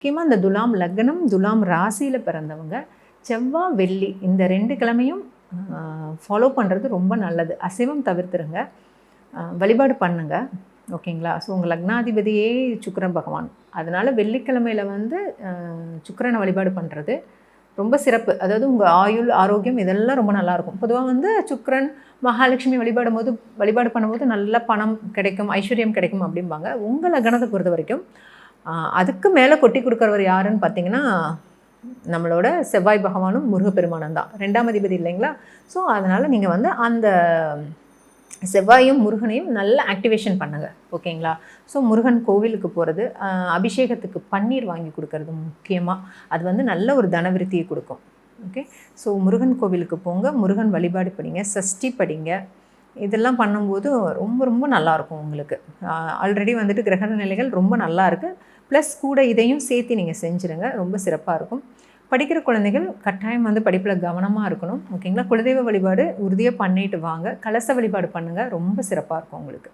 முக்கியமாக இந்த துலாம் லக்னம், துலாம் ராசியில் பிறந்தவங்க செவ்வாய், வெள்ளி இந்த 2 கிழமையும் ஃபாலோ பண்ணுறது ரொம்ப நல்லது. அசைவம் தவிர்த்துருங்க. வழிபாடு பண்ணுங்க. ஓகேங்களா? ஸோ உங்கள் லக்னாதிபதியே சுக்கிரன் பகவான். அதனால் வெள்ளிக்கிழமையில் வந்து சுக்கிரனை வழிபாடு பண்ணுறது ரொம்ப சிறப்பு. அதாவது உங்கள் ஆயுள், ஆரோக்கியம் இதெல்லாம் ரொம்ப நல்லாயிருக்கும். பொதுவாக வந்து சுக்கிரன், மகாலட்சுமி வழிபாடு பண்ணும்போது நல்ல பணம் கிடைக்கும், ஐஸ்வர்யம் கிடைக்கும் அப்படிம்பாங்க. உங்கள் லக்னத்தை பொறுத்த வரைக்கும் அதுக்கு மேலே கொட்டி கொடுக்குறவர் யாருன்னு பார்த்தீங்கன்னா, நம்மளோட செவ்வாய் பகவானும் முருகப்பெருமானும் தான். 2ஆம் அதிபதி இல்லைங்களா? ஸோ அதனால் நீங்கள் வந்து அந்த செவ்வாயும் முருகனையும் நல்லா ஆக்டிவேஷன் பண்ணுங்கள். ஓகேங்களா? ஸோ முருகன் கோவிலுக்கு போகிறது, அபிஷேகத்துக்கு பன்னீர் வாங்கி கொடுக்கறது முக்கியமாக. அது வந்து நல்ல ஒரு தனவிருத்தியை கொடுக்கும். ஓகே. ஸோ முருகன் கோவிலுக்கு போங்க, முருகன் வழிபாடு படிங்க, சஷ்டி படிங்க. இதெல்லாம் பண்ணும்போது ரொம்ப ரொம்ப நல்லாயிருக்கும் உங்களுக்கு. ஆல்ரெடி வந்துட்டு கிரக நிலைகள் ரொம்ப நல்லா இருக்குது. ப்ளஸ் கூட இதையும் சேர்த்து நீங்கள் செஞ்சுருங்க. ரொம்ப சிறப்பாக இருக்கும். படிக்கிற குழந்தைகள் கட்டாயம் வந்து படிப்பில் கவனமாக இருக்கணும். ஓகேங்களா? குலதெய்வ வழிபாடு உறுதியாக பண்ணிட்டு வாங்க. கலச வழிபாடு பண்ணுங்கள். ரொம்ப சிறப்பாக இருக்கும் உங்களுக்கு.